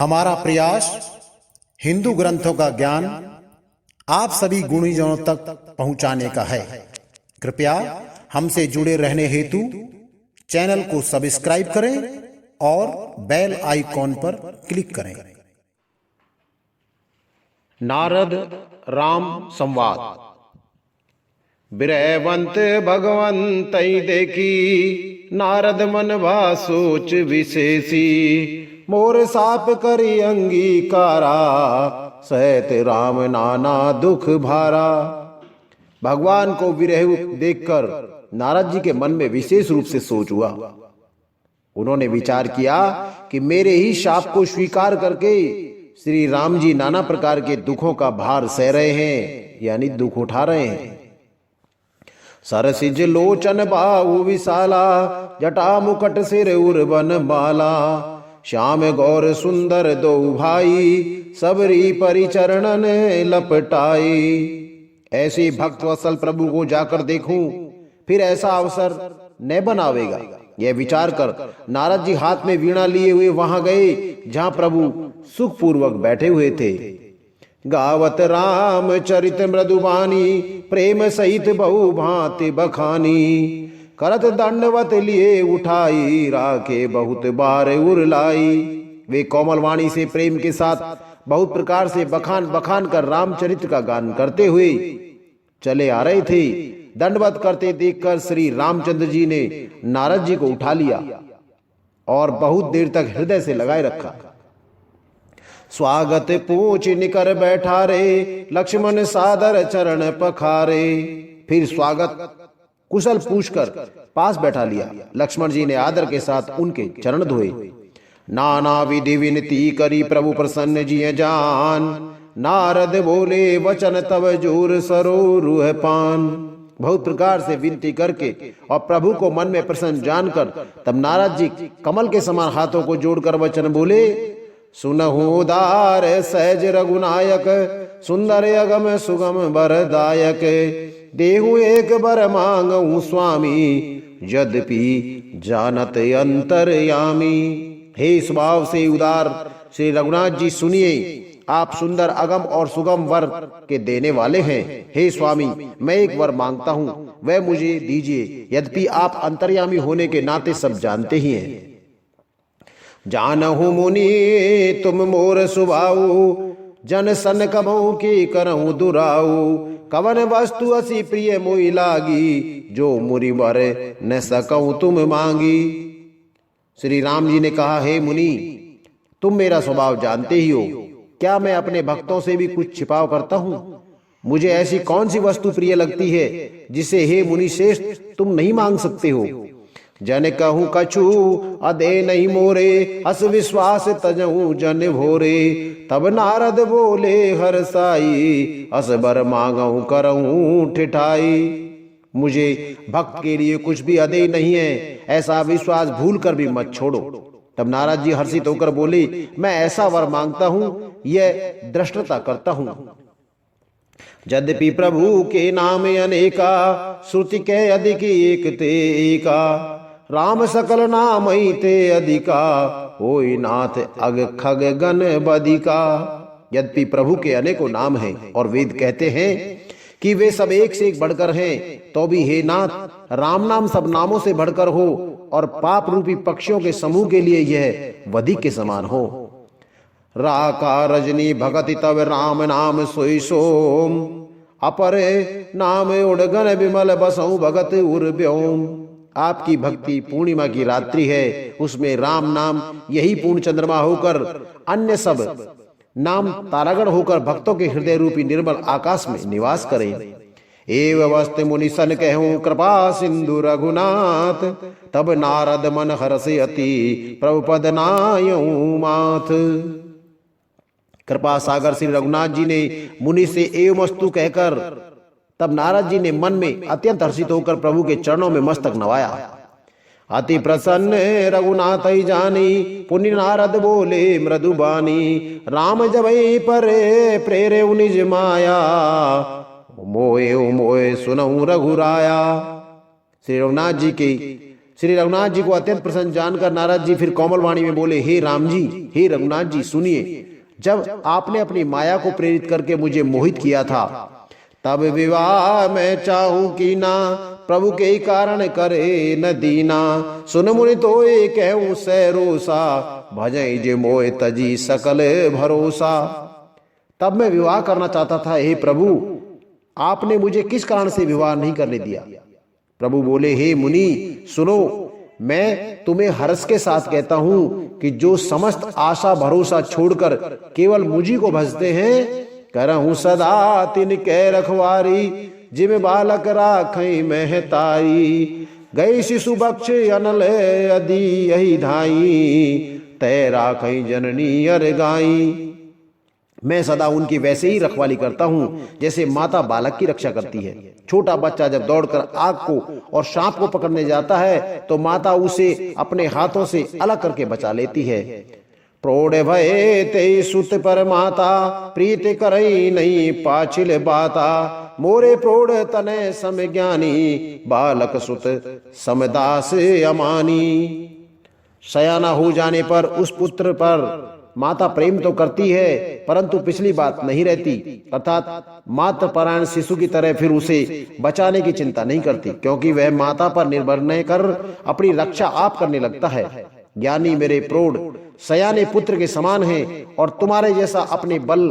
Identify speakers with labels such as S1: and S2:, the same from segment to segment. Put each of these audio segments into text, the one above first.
S1: हमारा प्रयास हिंदू ग्रंथों का ज्ञान आप सभी गुणीजनों तक पहुंचाने का है। कृपया हमसे जुड़े रहने हेतु चैनल को सब्सक्राइब करें और बेल आइकॉन पर क्लिक करें।
S2: नारद राम संवाद। बिरहवंत भगवंत देखी, नारद मन भा सोच विशेषी। मोर साप करी अंगीकारा, सहत राम नाना दुख भारा। भगवान को विरह देखकर नारद जी के मन में विशेष रूप से सोच हुआ। उन्होंने विचार किया कि मेरे ही शाप को स्वीकार करके श्री राम जी नाना प्रकार के दुखों का भार सह रहे हैं, यानी दुख उठा रहे हैं। सरसिज लोचन बाहु विशाला, जटा मुकट सिर उर्बन बाला। श्याम गौर सुंदर दो भाई, सबरी परिचरणन लपटाई। ऐसे भक्त वत्सल प्रभु को जाकर देखूं, फिर ऐसा अवसर न बनावेगा। यह विचार कर नारद जी हाथ में वीणा लिए हुए वहां गए जहां प्रभु सुखपूर्वक बैठे हुए थे। गावत राम चरित मृदुबानी, प्रेम सहित बहु भांति बखानी। करत दंडवत लिए उठाई, राखे बहुत बार उरलाई। वे कोमल वाणी से प्रेम के साथ बहुत प्रकार से बखान बखान कर रामचरित्र का गान करते हुए चले आ रहे थे। दंडवत करते देखकर श्री रामचंद्र जी ने नारद जी को उठा लिया और बहुत देर तक हृदय से लगाए रखा। स्वागत पूछ निकर बैठा रे, लक्ष्मण सादर चरण पखारे। फिर स्वागत कुशल पूछकर पास बैठा लिया। लक्ष्मण जी ने आदर के साथ उनके चरण धोए। नाना विधि विनती करी, प्रभु प्रसन्न जी जान। नारद बोले वचन तब जोर सरो रूह पान। बहुत प्रकार से विनती करके और प्रभु को मन में प्रसन्न जानकर तब नारद जी कमल के समान हाथों को जोड़कर वचन बोले। सुनहु उदार सहज रघुनायक, सुंदर अगम सुगम वरदायक। देहु एक बर मांगू स्वामी, यद्यपि जानत अंतर्यामी। हे स्वभाव से उदार श्री रघुनाथ जी, सुनिए, आप सुंदर अगम और सुगम वर के देने वाले हैं। हे स्वामी, मैं एक वर मांगता हूँ, वह मुझे दीजिए। यद्यपि आप अंतर्यामी होने के नाते सब जानते ही हैं। जानहु मुनि तुम मोर सुभाऊ, जन सन कबहु की करहु दुराऊ। कवन वस्तु असी प्रिय मोहि लागी, जो मुरि वर न सकऊं तुम मांगी। श्री राम जी ने कहा, हे मुनि, तुम मेरा स्वभाव जानते ही हो। क्या मैं अपने भक्तों से भी कुछ छिपाव करता हूँ? मुझे ऐसी कौन सी वस्तु प्रिय लगती है जिसे हे मुनि श्रेष्ठ तुम नहीं मांग सकते हो। जन कहूं कछु अदे नहीं मोरे, अस विश्वास तजहूं जन भोरे। तब नारद बोले हर साई, अस बर मांगहूं करहूं ठिठाई। मुझे भक्त के लिए कुछ भी अदे नहीं है, ऐसा विश्वास भूल कर भी मत छोड़ो। तब नारद जी हर्षित होकर बोले, मैं ऐसा वर मांगता हूं, यह दृष्टता करता हूं। यद्यपि प्रभु के नाम अनेका, श्रुति के अधिक एक ते एका। राम सकल नाम ही ते अधिका, होई नाथ अग खग गण बदिका। यद्यपि प्रभु के अनेकों नाम हैं और वेद कहते हैं कि वे सब एक से एक बढ़कर हैं, तो भी हे नाथ, राम नाम सब नामों से बढ़कर हो और पाप रूपी पक्षियों के समूह के लिए यह वधिक के समान हो। राका रजनी भगति तब राम नाम सोई सोम, अपरे नाम उड़गन विमल बसऊं भगत उर्व्योम। आपकी भक्ति पूर्णिमा की रात्रि है, उसमें राम नाम यही पूर्ण चंद्रमा होकर, अन्य सब नाम तारागण होकर भक्तों के हृदय रूपी निर्मल आकाश में निवास करें। एव वस्त मुनि सन कहूं कृपा सिंधु रघुनाथ, तब नारद मन हर्षे अति प्रभु पद नायऊ माथ। कृपा सागर श्री रघुनाथ जी ने मुनि से एव वस्तु कहकर तब नारद जी ने मन में अत्यंत हर्षित होकर प्रभु के चरणों में मस्तक नवाया। अति प्रसन्न रघुनाथ जानी, पुण्य नारद बोले मृदुबानी। राम जबई पर प्रेरे निज माया, मोए मोए सुनहु रघुराया। श्री रघुनाथ जी के श्री रघुनाथ जी को अत्यंत प्रसन्न जानकर नारद जी फिर कोमल वाणी में बोले, हे राम जी, हे रघुनाथ जी सुनिए, जब आपने अपनी माया को प्रेरित करके मुझे मोहित किया था, तब विवाह मैं चाहूं कि ना, प्रभु के कारण करे न दीना। सुन मुनि तो ये कहूं सैरोसा, भजई जे मोह तजी सकल भरोसा। तब मैं विवाह करना चाहता था, हे प्रभु आपने मुझे किस कारण से विवाह नहीं करने दिया। प्रभु बोले, हे मुनि सुनो, मैं तुम्हें हर्ष के साथ कहता हूं कि जो समस्त आशा भरोसा छोड़कर केवल मुझी को भजते हैं, करहूं सदा तिनके रखवारी, जिम बालक राखई महतारी। गई शिशु बक्ष अनल अदी यही धाई, तय राखई जननी अर गाई। मैं सदा उनकी वैसे ही रखवाली करता हूं जैसे माता बालक की रक्षा करती है। छोटा बच्चा जब दौड़कर आग को और सांप को पकड़ने जाता है तो माता उसे अपने हाथों से अलग करके बचा लेती है। प्रौढ़ भय ते सुत पर माता, प्रीत करई नहीं पाछिल बाता। मोरे प्रौढ़ तने सम ज्ञानी, बालक सुत समदास अमानी। सयाना हो जाने पर उस पुत्र पर माता प्रेम तो करती है परंतु पिछली बात नहीं रहती, अर्थात मात्र परायण शिशु की तरह फिर उसे बचाने की चिंता नहीं करती, क्योंकि वह माता पर निर्भर न कर अपनी रक्षा आप करने लगता है। ज्ञानी मेरे प्रौढ़ सयाने पुत्र के समान हैं और तुम्हारे जैसा अपने बल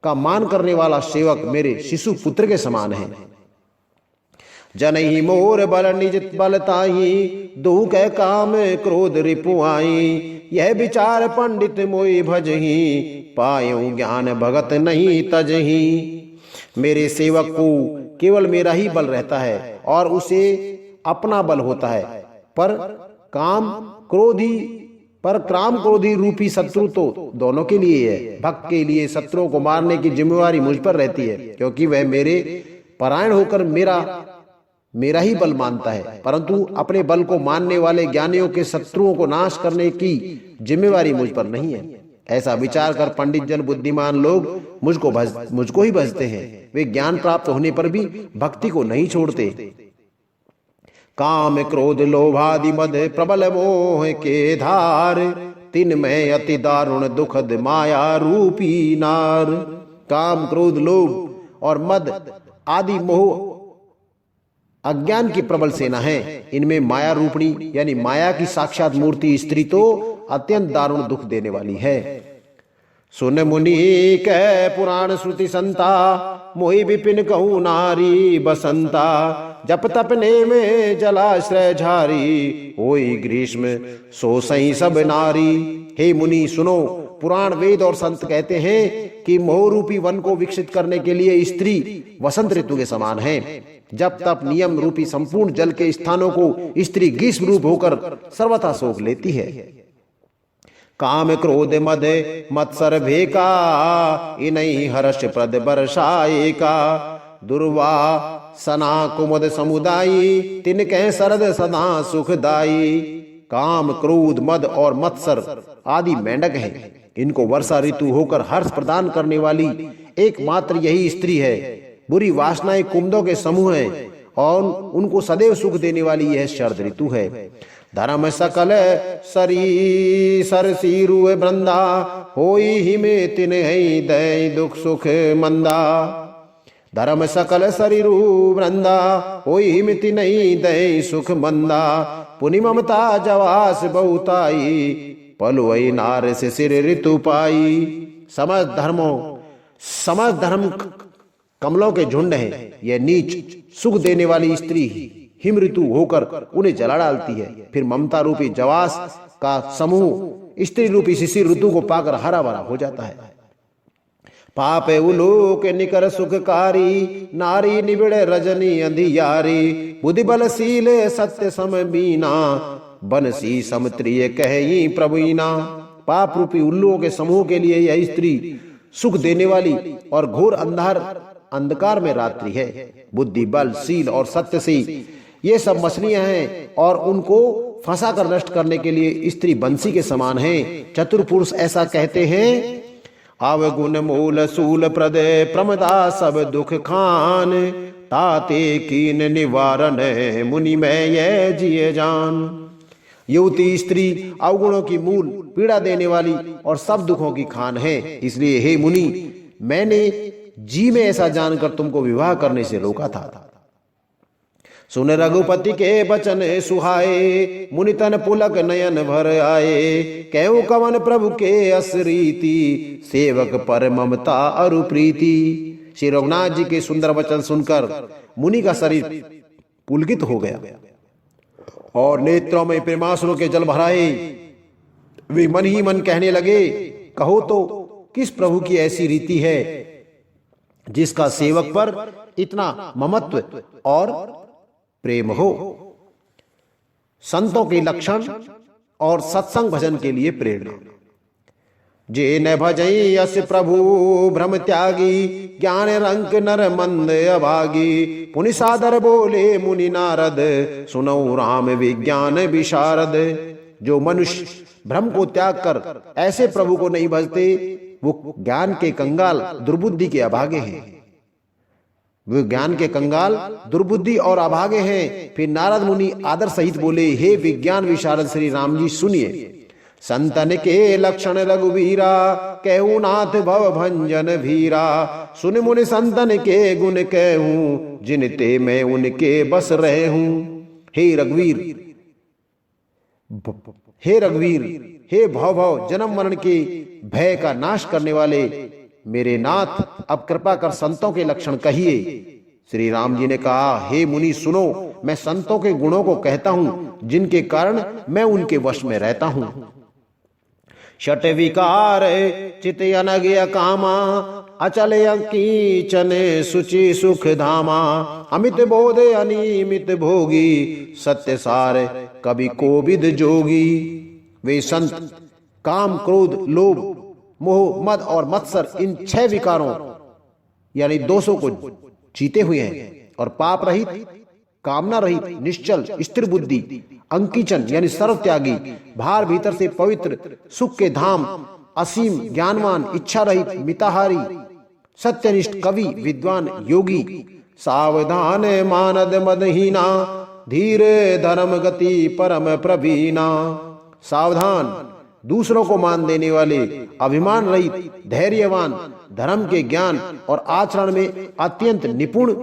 S2: का मान करने वाला सेवक मेरे शिशु पुत्र के समान है। जनहि मोर बल निज बलताई, दू कै काम क्रोध रिपुआई। यह विचार पंडित मोहि भजही, पायूं ज्ञान भगत नहीं तजही। मेरे सेवक को केवल मेरा ही बल रहता है और उसे अपना बल होता है, पर काम क्रोधी रूपी शत्रु तो दोनों के लिए है। भक्त के लिए शत्रुओं को मारने की जिम्मेवारी मुझ पर रहती है, क्योंकि वह मेरे परायण होकर मेरा ही बल मानता है, परंतु अपने बल को मानने वाले ज्ञानियों के शत्रुओं को नाश करने की जिम्मेवारी मुझ पर नहीं है। ऐसा विचार कर पंडित जन बुद्धिमान लोग मुझको ही भजते हैं। वे ज्ञान प्राप्त होने पर भी भक्ति को नहीं छोड़ते। काम क्रोध लोभादि मद प्रबल मोह के धार, तिन में अति दारुण दुखद माया रूपी नार। काम क्रोध लोभ और मद आदि मोह अज्ञान की प्रबल सेना है। इनमें माया रूपणी यानी माया की साक्षात मूर्ति स्त्री तो अत्यंत दारुण दुख देने वाली है। सुन मुनि कह पुराण श्रुति संता, मोहि विपिन कहूं नारी बसंता। जप तपने में जलाश्रय झारी, होई ग्रीष्म सो सही सब नारी। हे मुनि सुनो, पुराण वेद और संत कहते हैं कि मोह रूपी वन को विकसित करने के लिए स्त्री वसंत ऋतु के समान है। जब तप नियम रूपी संपूर्ण जल के स्थानों को स्त्री ग्रीष्म रूप होकर सर्वथा सोख लेती है। काम क्रोध मद मत्सर भेका, इनई हर्ष प्रद बरसाए का। दुर्वा सना कुमुद समुदायी, तिनके सरद सदा सुखदाई। काम क्रोध मद और मत्सर आदि मेंढक हैं। इनको वर्षा ऋतु होकर हर्ष प्रदान करने वाली एकमात्र यही स्त्री है। बुरी वासनाएं कुमुदों के समूह हैं और उनको सदैव सुख देने वाली यह शरद ऋतु है। धर्म सकल सरी सरसीरु वृंदा, होई हिमे तिन दय दुख सुख मंदा। धर्म सकल शरीरु वृंदा, होई हिम तिन दय सुख मंदा। पुनि ममता जवास बहुताई, पलुई नार से सिर ऋतु पाई। समस्त धर्म कमलों के झुंड हैं। यह नीच सुख देने वाली स्त्री हिम ऋतु होकर उन्हें जला डालती है। फिर ममता रूपी जवास का समूह स्त्री रूपी शिशिर ऋतु को पाकर हरा भरा हो जाता है। पाप उलोक निकर सुखकारी, नारी निबिड़ रजनी अंधियारी। बुद्धि बलशील सत्य सम बीना, बनसी समत्रिय कही प्रवीणा। पाप रूपी उल्लुओं के समूह के लिए यह स्त्री सुख देने वाली और घोर अंधकार में रात्रि है। बुद्धि बल शील और सत्य से ये सब मछलियां हैं और उनको फंसा कर नष्ट करने के लिए स्त्री बंसी के समान है। चतुर पुरुष ऐसा कहते हैं, अवगुण मूल सूल प्रद प्रमदा सब दुख खान। ताते कीन निवारण मुनि मैं यह जिए जान। युवती स्त्री अवगुणों की मूल, पीड़ा देने वाली और सब दुखों की खान है। इसलिए हे मुनि, मैंने जी में ऐसा जानकर तुमको विवाह करने से रोका था। सुन रघुपति के बचन सुहाए, मुनि तन पुलक नयन भर आए। कहूँ कवन प्रभु के असरीति, सेवक पर ममता अरु प्रीति। श्री रघुनाथ जी के सुंदर वचन सुनकर मुनि का शरीर पुलकित हो गया और नेत्रों में प्रेमाश्रु के जल भराए। वे मन ही मन कहने लगे, कहो तो किस प्रभु की ऐसी रीति है जिसका सेवक पर इतना ममत्व और प्रेम हो। संतों के लक्षण और सत्संग भजन के लिए प्रेरणा। जे न भजई यस प्रभु भ्रम त्यागी, ज्ञान रंक नर मंद अभागी। पुनि सादर बोले मुनि नारद, सुनऊ राम विज्ञान विशारद। जो मनुष्य भ्रम को त्याग कर ऐसे प्रभु को नहीं भजते, वो ज्ञान के कंगाल दुर्बुद्धि के अभागे हैं। वे ज्ञान के कंगाल दुर्बुद्धि और अभागे हैं। फिर नारद मुनि आदर सहित बोले, हे विज्ञान विशारद श्री राम जी, सुनिए। संतन के लक्षण रघुवीरा, कहूँ नाथ भव भंजन भीरा। सुन मुनि संतन के गुण कहूँ, जिनते मैं उनके बस रहे हूँ। हे रघुवीर, हे रघुवीर, हे भव भव जन्म मरण के भय का नाश करने वाले मेरे नाथ, अब कृपा कर संतों के लक्षण कहिए। श्री राम जी ने कहा, हे मुनि सुनो, मैं संतों के गुणों को कहता हूं, जिनके कारण मैं उनके वश में रहता हूं। षट विकार चित अनज्ञ कामा, अचल कीचन सुचि सुख धामा। अमित बोध अनिमित भोगी, सत्य सार कवि कोविद जोगी। वे संत काम, क्रोध, लोभ, मोह, मद और मत्सर, इन 6 विकारों यानी दोषों को जीते हुए हैं और पाप रहित, कामना रहित, निश्चल, स्थिर बुद्धि, अंकीचन यानी सर्व त्यागी, भार भीतर से पवित्र, सुख के धाम, असीम, ज्ञानवान, इच्छा रहित, मिताहारी, सत्यनिष्ठ, कवि, विद्वान, योगी। सावधान मानद मदहीना, धीर धर्म गति परम प्रवीणा। सावधान, दूसरों को मान देने वाले, अभिमान रहित, धैर्यवान, धर्म के ज्ञान और आचरण में अत्यंत निपुण।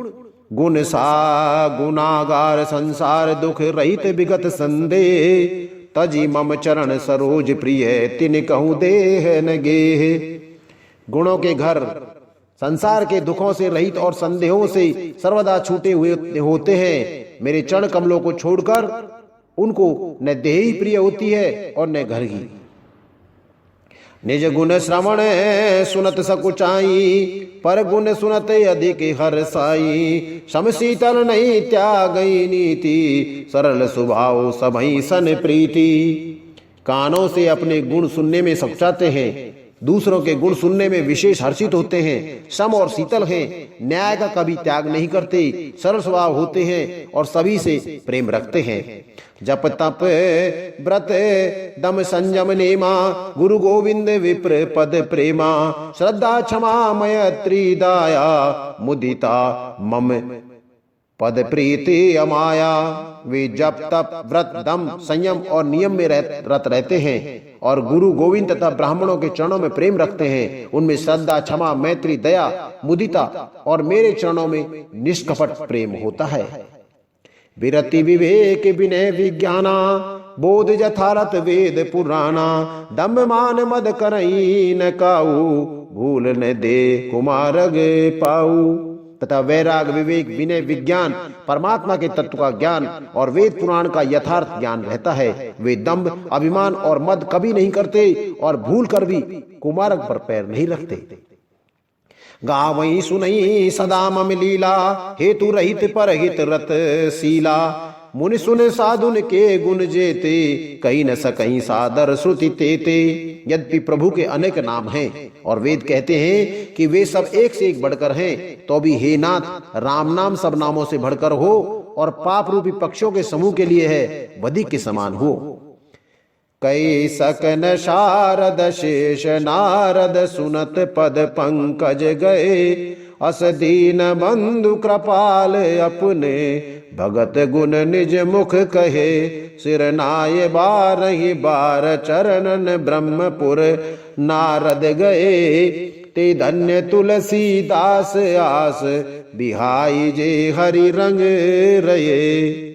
S2: गुण सा गुनागार संसार दुख रहित विगत संदेह। तजी मम चरण सरोज प्रिय, तिन कहूँ देह न गेह। गुणों के घर, संसार के दुखों से रहित और संदेहों से सर्वदा छूटे हुए होते हैं। मेरे चरण कमलों को छोड़कर उनको न देह ही प्रिय होती है और न घर ही। निज गुण श्रवण सुनत सकुचाई, पर गुण सुनत अधिक हर्षाई। सम शीतल नहीं त्यागई नीति, सरल स्वभाव सबहि सन प्रीति। कानों से अपने गुण सुनने में सकुचाते हैं, दूसरों के गुण सुनने में विशेष हर्षित होते हैं, सम और शीतल हैं, न्याय का कभी त्याग नहीं करते, सरल स्वभाव होते हैं और सभी से प्रेम रखते हैं। जप तप व्रत दम संयम नेमा, गुरु गोविंद विप्र पद प्रेमा। श्रद्धा क्षमा मैत्री दाया, मुदिता मम पद प्रीति अमाया। वे जप तप व्रत दम संयम और नियम में रत रहते हैं और गुरु गोविंद तथा ब्राह्मणों के चरणों में प्रेम रखते हैं। उनमें श्रद्धा, क्षमा, मैत्री, दया, मुदिता और मेरे चरणों में निष्कपट प्रेम होता है। विरति विवेक विनय विज्ञाना, बोध यथारथ वेद पुराना। दम मान मद करई न काऊ, भूल न दे कुमारग पाऊ। तथा वैराग, विवेक, विनय, विज्ञान, परमात्मा के तत्व का ज्ञान और वेद पुराण का यथार्थ ज्ञान रहता है। वे दंभ, अभिमान और मद कभी नहीं करते और भूल कर भी कुमारक पर पैर नहीं रखते। गावई सुनई सदा मम लीला, हेतु रहित परहित रत शीला। मुनि सुन साधुन के गुण जेते, कहीं न सकहीं सादर श्रुति तेते। यद्यपि प्रभु के अनेक नाम हैं और वेद कहते हैं कि वे सब एक से एक बढ़कर हैं, तो भी हे नाथ, राम नाम सब नामों से बढ़कर हो और पाप रूपी पक्षों के समूह के लिए है, बदी के समान हो। कई सकन शारद शेष नारद, सुनत पद पंकज गए। अस दीन बंधु कृपाल अपने भगत गुण निज मुख कहे सिर नाय बारहि बार चरणन ब्रह्मपुर नारद गए ते धन्य तुलसीदास आस बिहाई जे हरि रंग रये।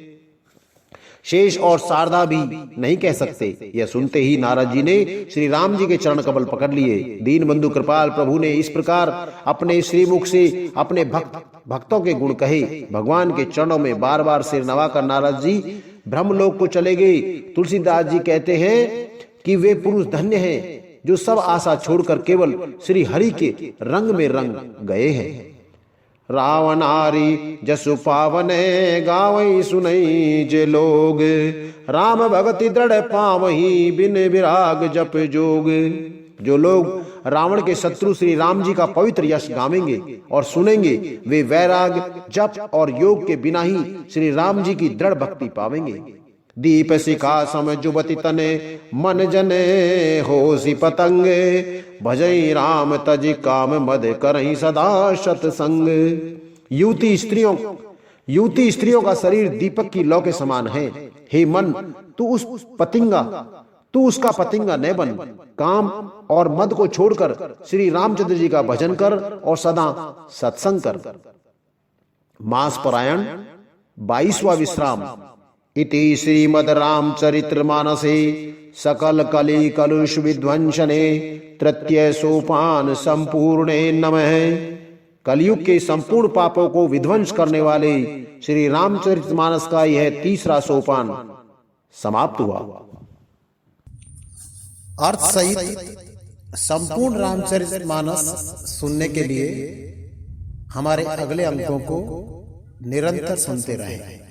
S2: शेष और शारदा भी नहीं कह सकते। यह सुनते ही नारद जी ने श्री राम जी के चरण कमल पकड़ लिए। दीन बंधु कृपाल प्रभु ने इस प्रकार अपने श्रीमुख से अपने भक्तों के गुण कहे। भगवान के चरणों में बार बार सिर नवाकर नारद जी ब्रह्मलोक को चले गए। तुलसीदास जी कहते हैं कि वे पुरुष धन्य हैं जो सब आशा छोड़कर केवल श्री हरि के रंग में रंग गए हैं। रावणारी जसु पावने गावई सुनई जे लोग राम भगति दृढ़ पावही बिन विराग जप जोग। जो लोग रावण के शत्रु श्री राम जी का पवित्र यश गावेंगे और सुनेंगे वे वैराग जप और योग के बिना ही श्री राम जी की दृढ़ भक्ति पावेंगे। दीप शिखा सम जुबति तने मन जने होसी पतंगे भजई राम तज काम मद करही सदा सतसंग। युवती स्त्रियों का शरीर दीपक की लौ के समान है। हे मन, तू उसका पतिंगा न बन। काम और मद को छोड़कर श्री रामचंद्र जी का भजन कर और सदा सत्संग कर। मास परायण 22वां विश्राम। इति श्रीमद रामचरित्र मानसे सकल कली कलुष विध्वंसने तृतीय सोपान संपूर्णे नमः। कलयुग के संपूर्ण पापों को विध्वंस करने वाले श्री रामचरितमानस का यह तीसरा सोपान समाप्त हुआ।
S1: अर्थ सहित संपूर्ण रामचरितमानस सुनने के लिए हमारे अगले अंकों को निरंतर सुनते रहें।